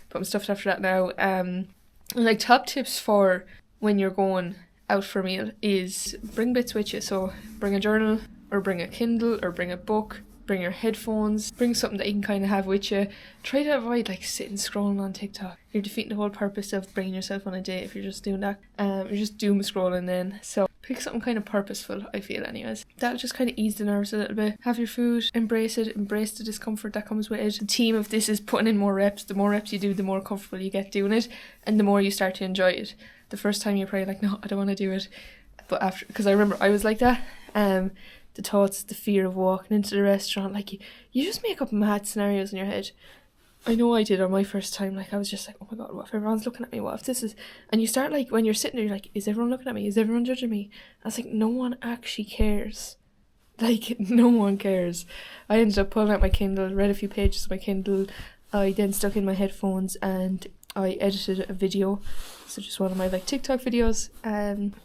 But I'm stuffed after that now. And like top tips for when you're going out for a meal is bring bits with you. So bring a journal or bring a Kindle or bring a book. Bring your headphones, bring something that you can kind of have with you. Try to avoid like sitting scrolling on TikTok. You're defeating the whole purpose of bringing yourself on a date if you're just doing that. You're just doom scrolling then. So pick something kind of purposeful, I feel anyways. That'll just kind of ease the nerves a little bit. Have your food, embrace it, embrace the discomfort that comes with it. The theme of this is putting in more reps. The more reps you do, the more comfortable you get doing it, and the more you start to enjoy it. The first time you're probably like, no, I don't want to do it. But after, because I remember I was like that, the thoughts, the fear of walking into the restaurant, like you just make up mad scenarios in your head. I know I did on my first time. Like I was just like, oh my god, what if everyone's looking at me? What if this is... And you start like, when you're sitting there, you're like, is everyone looking at me? Is everyone judging me? I was like, no one actually cares. Like, no one cares. I ended up pulling out my Kindle, read a few pages of my Kindle. I then stuck in my headphones and I edited a video. So just one of my like TikTok videos.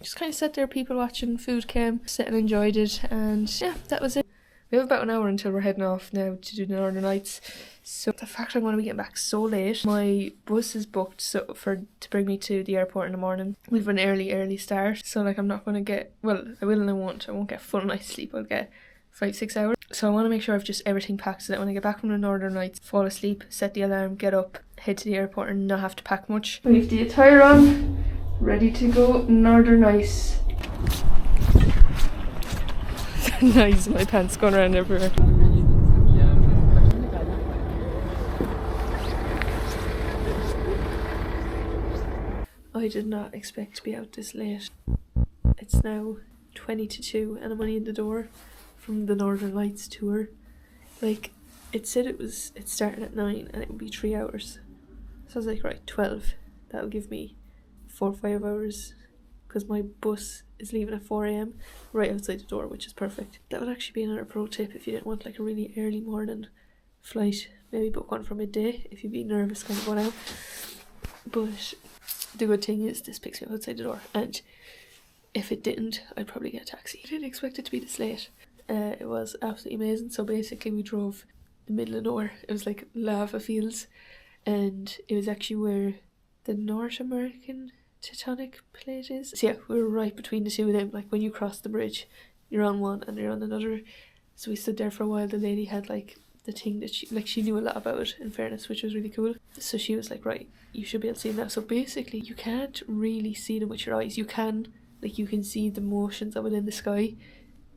Just kind of sat there, people watching, food came, sat and enjoyed it. And yeah, that was it. We have about an hour until we're heading off now to do the Northern Lights. So the fact I'm going to be getting back so late, my bus is booked to bring me to the airport in the morning. We've an early start, so like I'm not going to get, well, I will and I won't get full night's sleep. I'll get 5-6 hours. So I want to make sure I've just everything packed so that when I get back from the Northern Lights, fall asleep, set the alarm, get up, head to the airport and not have to pack much. We have the attire on, ready to go Northern Lights. Nice, my pants going around everywhere. I did not expect to be out this late. It's now 20 to 2 and I'm only in the door from the Northern Lights tour. Like, it said it started at 9 and it would be 3 hours. So I was like, right, 12. That'll give me 4 or 5 hours because my bus is leaving at 4 a.m. right outside the door, which is perfect. That would actually be another pro tip if you didn't want like a really early morning flight. Maybe book one for midday if you'd be nervous kind of going out. But the good thing is this picks me up outside the door, and if it didn't, I'd probably get a taxi. I didn't expect it to be this late. It was absolutely amazing. So basically we drove the middle of nowhere. It was like lava fields, and it was actually where the North American tectonic plate is. So yeah, we were right between the two of them. Like when you cross the bridge, you're on one and you're on another. So we stood there for a while. The lady had like the thing that she knew a lot about it, in fairness, which was really cool. So she was like, right, you should be able to see them now. So basically you can't really see them with your eyes. You can see the motions of it in the sky,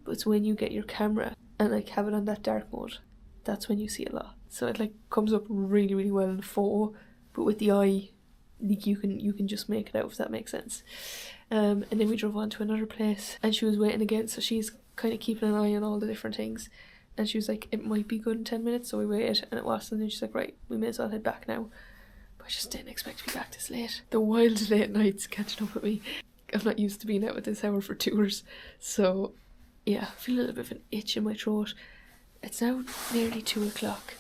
but it's when you get your camera and like have it on that dark mode, that's when you see a lot. So it like comes up really, really well in the photo, but with the eye, like you can just make it out, if that makes sense. And then we drove on to another place and she was waiting again, so she's kind of keeping an eye on all the different things. And she was like, it might be good in 10 minutes, so we waited, and it was, and then she's like, right, we may as well head back now. But I just didn't expect to be back this late. The wild late nights catching up with me. I'm not used to being out at this hour for tours, so yeah, I feel a little bit of an itch in my throat. It's now nearly 2 o'clock.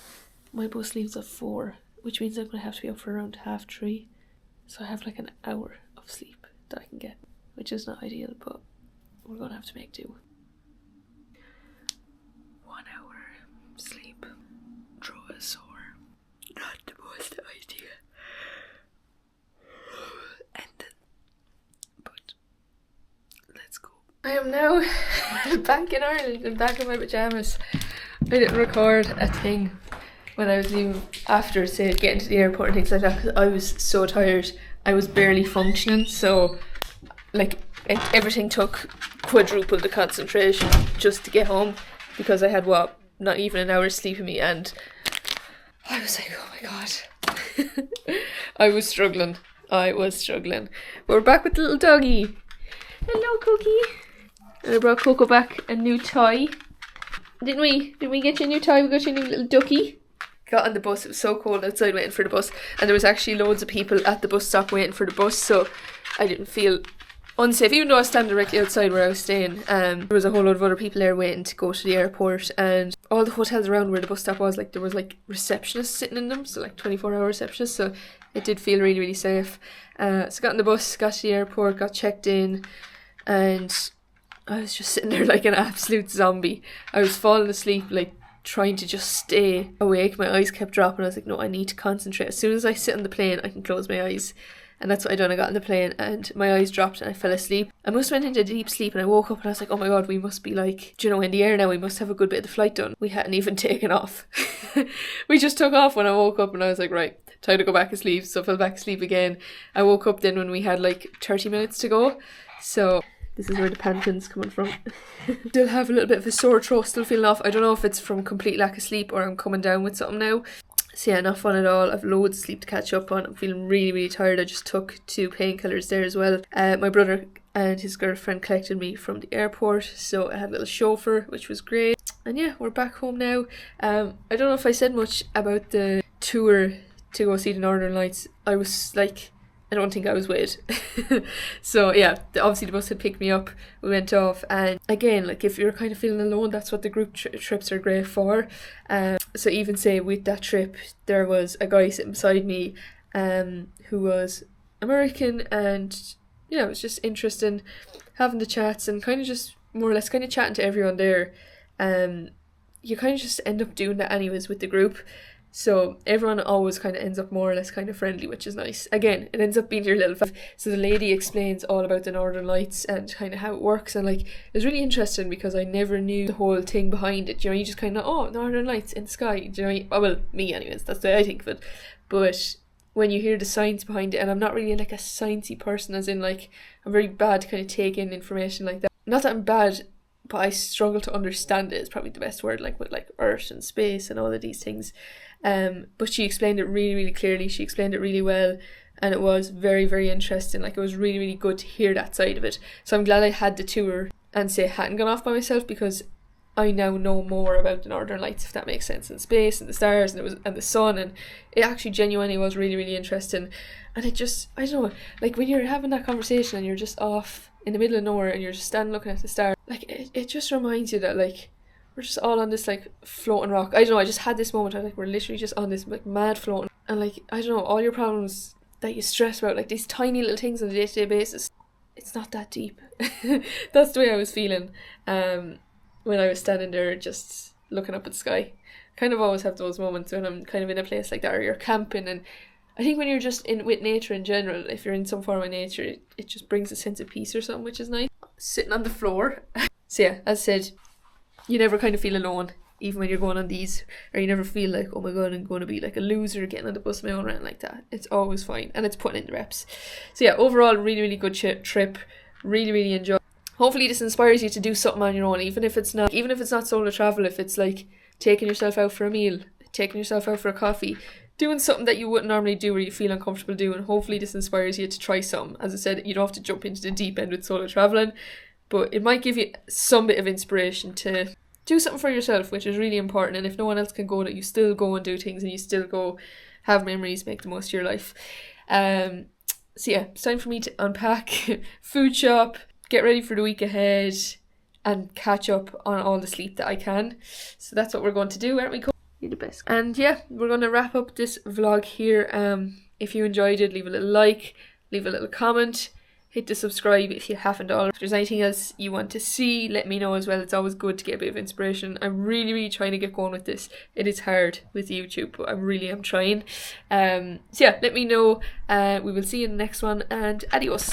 My bus leaves at 4, which means I'm going to have to be up for around 3:30. So I have like an hour of sleep that I can get, which is not ideal, but we're going to have to make do. 1 hour sleep. Throat is sore. Not the most idea. But let's go. I am now back in Ireland and back in my pyjamas. I didn't record a thing when I was leaving after, say, getting to the airport and things like that, because I was so tired. I was barely functioning, so like everything took quadruple the concentration just to get home, because I had not even an hour's sleep in me, and I was like, oh my god. I was struggling. But we're back with the little doggy. Hello, Cookie. And I brought Coco back a new toy. Didn't we? Did we get you a new toy? We got you a new little ducky. Got on the bus. It was so cold outside waiting for the bus, and there was actually loads of people at the bus stop waiting for the bus, so I didn't feel unsafe, even though I was standing directly outside where I was staying. There was a whole load of other people there waiting to go to the airport, and all the hotels around where the bus stop was, like there was like receptionists sitting in them, so like 24-hour receptionists, so it did feel really, really safe. So got on the bus, got to the airport, got checked in, and I was just sitting there like an absolute zombie. I was falling asleep, like trying to just stay awake. My eyes kept dropping. I was like, no, I need to concentrate. As soon as I sit on the plane, I can close my eyes. And that's what I done. I got on the plane and my eyes dropped and I fell asleep. I must have went into deep sleep, and I woke up and I was like, oh my god, we must be like, do you know, in the air now. We must have a good bit of the flight done. We hadn't even taken off. We just took off when I woke up, and I was like, right, time to go back asleep. So I fell back asleep again. I woke up then when we had like 30 minutes to go. So This is where the panting's coming from. Still have a little bit of a sore throat, still feeling off. I don't know if it's from complete lack of sleep or I'm coming down with something now. So yeah, not fun at all. I've loads of sleep to catch up on. I'm feeling really, really tired. I just took 2 painkillers there as well. My brother and his girlfriend collected me from the airport, so I had a little chauffeur, which was great. And yeah, we're back home now. I don't know if I said much about the tour to go see the Northern Lights. I was like, I don't think I was with. So yeah, obviously the bus had picked me up. We went off, and again, like if you're kind of feeling alone, that's what the group trips are great for. So even say with that trip, there was a guy sitting beside me, who was American, and yeah, it was just interesting having the chats and kind of just more or less kind of chatting to everyone there. You kind of just end up doing that anyways with the group. So everyone always kind of ends up more or less kind of friendly, which is nice. Again, it ends up being your little so the lady explains all about the Northern Lights and kind of how it works, and like it was really interesting because I never knew the whole thing behind it. You know, you just kind of Northern Lights in the sky. You know, well, me anyways, that's the way I think of it. But when you hear the science behind it, and I'm not really like a sciencey person, as in like I'm very bad to kind of take in information like that. Not that I'm bad, but I struggle to understand it is probably the best word, like with like Earth and space and all of these things. But she explained it really, really clearly. She explained it really well, and it was very, very interesting. Like it was really, really good to hear that side of it. So I'm glad I had the tour and say hadn't gone off by myself, because I now know more about the Northern Lights, if that makes sense, and space and the stars and the sun, and it actually genuinely was really, really interesting. And it just, I don't know, like when you're having that conversation and you're just off in the middle of nowhere and you're just standing looking at the stars, like it just reminds you that like we're just all on this like floating rock. I don't know, I just had this moment, I was like, we're literally just on this like mad floating, and like I don't know, all your problems that you stress about, like these tiny little things on a day-to-day basis, it's not that deep. That's the way I was feeling when I was standing there just looking up at the sky. Kind of always have those moments when I'm kind of in a place like that, or you're camping, and I think when you're just in with nature in general, if you're in some form of nature, it just brings a sense of peace or something, which is nice. Sitting on the floor. So yeah, as I said, you never kind of feel alone, even when you're going on these, or you never feel like, oh my god, I'm going to be like a loser getting on the bus on my own or anything like that. It's always fine, and it's putting in the reps. So yeah, overall, really, really good trip. Really, really enjoy. Hopefully this inspires you to do something on your own, even if it's not solo travel, if it's like taking yourself out for a meal, taking yourself out for a coffee, doing something that you wouldn't normally do or you feel uncomfortable doing. Hopefully this inspires you to try some. As I said, you don't have to jump into the deep end with solo traveling, but it might give you some bit of inspiration to do something for yourself, which is really important. And if no one else can go, that you still go and do things, and you still go have memories, make the most of your life. So yeah, it's time for me to unpack, food shop, get ready for the week ahead, and catch up on all the sleep that I can. So that's what we're going to do, aren't we? You're the best. And yeah, we're going to wrap up this vlog here. If you enjoyed it, leave a little like, leave a little comment, hit the subscribe if you haven't already. If there's anything else you want to see, let me know as well. It's always good to get a bit of inspiration. I'm really, really trying to get going with this. It is hard with YouTube, but I really am trying. So yeah, let me know. We will see you in the next one, and adios.